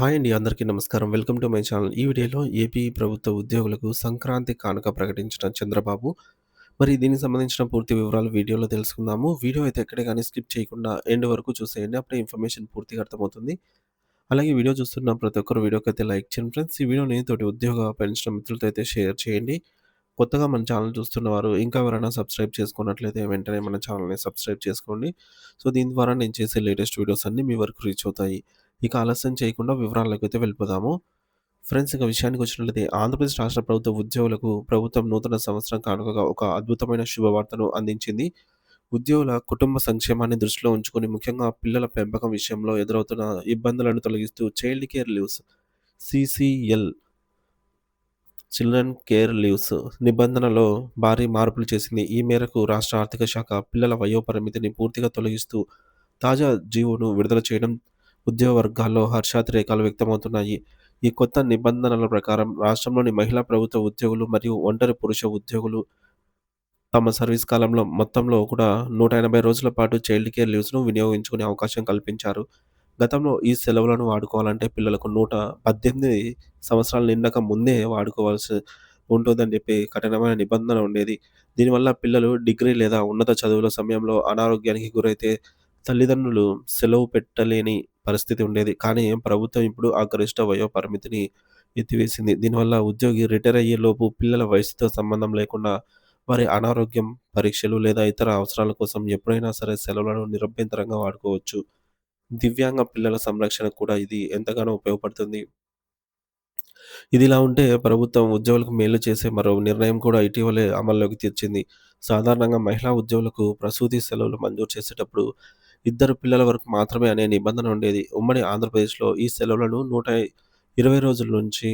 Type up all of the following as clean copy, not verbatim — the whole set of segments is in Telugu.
హాయ్ అండి. అందరికీ నమస్కారం. Welcome to my channel. ఈ వీడియోలో ఏపీ ప్రభుత్వ ఉద్యోగులకు సంక్రాంతి కానుక ప్రకటించిన చంద్రబాబు. మరి దీనికి సంబంధించిన పూర్తి వివరాలు వీడియోలో తెలుసుకుందాము. వీడియో అయితే ఎక్కడ గాని స్కిప్ చేయకుండా ఎండ్ వరకు చూసేయండి. అప్పుడే ఇన్ఫర్మేషన్ పూర్తిగా అర్థమవుతుంది. అలాగే వీడియో చూస్తున్న ప్రతి ఒక్కరు వీడియోకైతే లైక్ చేయండి ఫ్రెండ్స్. ఈ వీడియోని తోటి ఉద్యోగ పెన్షన్ మిత్రులతో అయితే షేర్ చేయండి. కొత్తగా మన ఛానల్ చూస్తున్నవారు ఇంకా ఎవరైనా సబ్స్క్రైబ్ చేసుకున్నట్లయితే వెంటనే మన ఛానల్‌ని సబ్స్క్రైబ్ చేసుకోండి. సో, దీని ద్వారా నేను చేసే లేటెస్ట్ వీడియోస్ అన్నీ మీ వరకు రీచ్ అవుతాయి. ఇక ఆలస్యం చేయకుండా వివరాల్లోకైతే వెళ్ళిపోదాము. ఫ్రెండ్స్ ఇక విషయానికొచ్చినట్లయితే ఆంధ్రప్రదేశ్ రాష్ట్ర ప్రభుత్వ ఉద్యోగులకు ప్రభుత్వం నూతన సంవత్సరం కానుకగా ఒక అద్భుతమైన శుభవార్తను అందించింది. ఉద్యోగుల కుటుంబ సంక్షేమాన్ని దృష్టిలో ఉంచుకొని ముఖ్యంగా పిల్లల పెంపకం విషయంలో ఎదురవుతున్న ఇబ్బందులను తొలగిస్తూ child care leaves CCL children care leaves నిబంధనలో భారీ మార్పులు చేసింది. ఈ మేరకు రాష్ట్ర ఆర్థిక శాఖ పిల్లల వయోపరిమితిని పూర్తిగా తొలగిస్తూ తాజా జీవోను విడుదల చేయడం ఉద్యోగ వర్గాల్లో హర్షాతిరేకాలు వ్యక్తమవుతున్నాయి. ఈ కొత్త నిబంధనల ప్రకారం రాష్ట్రంలోని మహిళా ప్రభుత్వ ఉద్యోగులు మరియు ఒంటరి పురుష ఉద్యోగులు తమ సర్వీస్ కాలంలో మొత్తంలో కూడా 180 రోజుల పాటు చైల్డ్ కేర్ లీవ్స్‌ను వినియోగించుకునే అవకాశం కల్పించారు. గతంలో ఈ సెలవులను వాడుకోవాలంటే పిల్లలకు 118 సంవత్సరాలు నిండక ముందే వాడుకోవాల్సి ఉంటుందని చెప్పి కఠినమైన నిబంధన ఉండేది. దీనివల్ల పిల్లలు డిగ్రీ లేదా ఉన్నత చదువుల సమయంలో అనారోగ్యానికి గురైతే తల్లిదండ్రులు సెలవు పెట్టలేని పరిస్థితి ఉండేది. కానీ ప్రభుత్వం ఇప్పుడు ఆ గరిష్ట వయో పరిమితిని ఎత్తివేసింది. దీనివల్ల ఉద్యోగి రిటైర్ అయ్యేలోపు పిల్లల వయసుతో సంబంధం లేకుండా వారి అనారోగ్యం, పరీక్షలు లేదా ఇతర అవసరాల కోసం ఎప్పుడైనా సరే సెలవులను నిరభ్యంతరంగా వాడుకోవచ్చు. దివ్యాంగ పిల్లల సంరక్షణకు కూడా ఇది ఎంతగానో ఉపయోగపడుతుంది. ఇదిలా ఉంటే ప్రభుత్వం ఉద్యోగులకు మేలు చేసే మరో నిర్ణయం కూడా ఇటీవలే అమల్లోకి తెచ్చింది. సాధారణంగా మహిళా ఉద్యోగులకు ప్రసూతి సెలవులు మంజూరు చేసేటప్పుడు ఇద్దరు పిల్లల వరకు మాత్రమే అనే నిబంధన ఉండేది. ఉమ్మడి ఆంధ్రప్రదేశ్‌లో ఈ సెలవులను 120 రోజుల నుంచి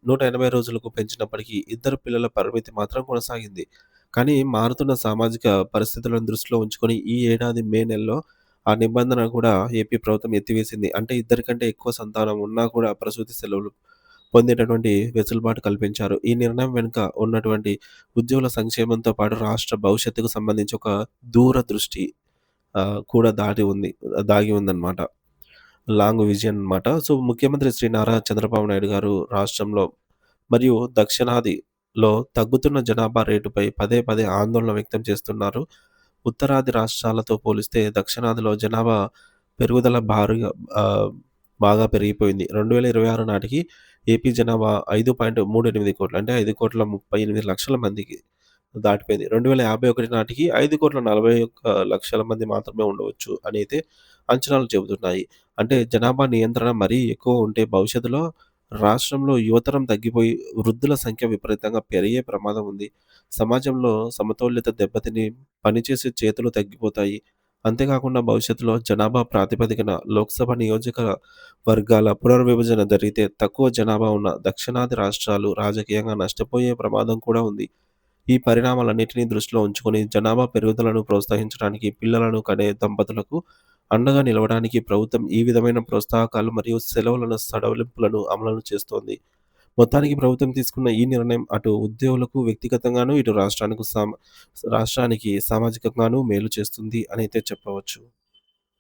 180 రోజులకు పెంచినప్పటికీ ఇద్దరు పిల్లల పరిమితి మాత్రం కొనసాగింది. కానీ మారుతున్న సామాజిక పరిస్థితులను దృష్టిలో ఉంచుకొని ఈ ఏడాది మే నెలలో ఆ నిబంధన కూడా ఏపీ ప్రభుత్వం ఎత్తివేసింది. అంటే ఇద్దరి కంటే ఎక్కువ సంతానం ఉన్నా కూడా ప్రసూతి సెలవులు పొందేటటువంటి వెసులుబాటు కల్పించారు. ఈ నిర్ణయం వెనుక ఉన్నటువంటి ఉద్యోగుల సంక్షేమంతో పాటు రాష్ట్ర భవిష్యత్తుకు సంబంధించి ఒక దూరదృష్టి కూడా దాగి ఉందన్నమాట. లాంగ్ విజన్ అన్నమాట. సో, ముఖ్యమంత్రి శ్రీ నారా చంద్రబాబు నాయుడు గారు రాష్ట్రంలో మరియు దక్షిణాదిలో తగ్గుతున్న జనాభా రేటుపై పదే పదే ఆందోళన వ్యక్తం చేస్తున్నారు. ఉత్తరాది రాష్ట్రాలతో పోలిస్తే దక్షిణాదిలో జనాభా పెరుగుదల ఆహ్, బాగా పెరిగిపోయింది. 2026 నాటికి ఏపీ జనాభా 5.38 అంటే 5,38,00,000 మందికి దాటిపోయింది. 2051 నాటికి 5,41,00,000 మంది మాత్రమే ఉండవచ్చు అని అయితే అంచనాలు చెబుతున్నాయి. అంటే జనాభా నియంత్రణ మరీ ఎక్కువ ఉంటే భవిష్యత్తులో రాష్ట్రంలో యువతరం తగ్గిపోయి వృద్ధుల సంఖ్య విపరీతంగా పెరిగే ప్రమాదం ఉంది. సమాజంలో సమతౌల్యత దెబ్బతిని పనిచేసే చేతులు తగ్గిపోతాయి. అంతేకాకుండా భవిష్యత్తులో జనాభా ప్రాతిపదికన లోక్సభ నియోజక వర్గాల పునర్విభజన జరిగితే తక్కువ జనాభా ఉన్న దక్షిణాది రాష్ట్రాలు రాజకీయంగా నష్టపోయే ప్రమాదం కూడా ఉంది. ఈ పరిణామాలన్నిటిని దృష్టిలో ఉంచుకొని జనాభా పెరుగుదలను ప్రోత్సహించడానికి పిల్లలను కనే దంపతులకు అండగా నిలవడానికి ప్రభుత్వం ఈ విధమైన ప్రోత్సాహకాలు మరియు సెలవులను సడలింపులను అమలు చేస్తోంది. మొత్తానికి ప్రభుత్వం తీసుకున్న ఈ నిర్ణయం అటు ఉద్యోగులకు వ్యక్తిగతంగాను, ఇటు రాష్ట్రానికి సామాజికంగాను మేలు చేస్తుంది అనైతే చెప్పవచ్చు.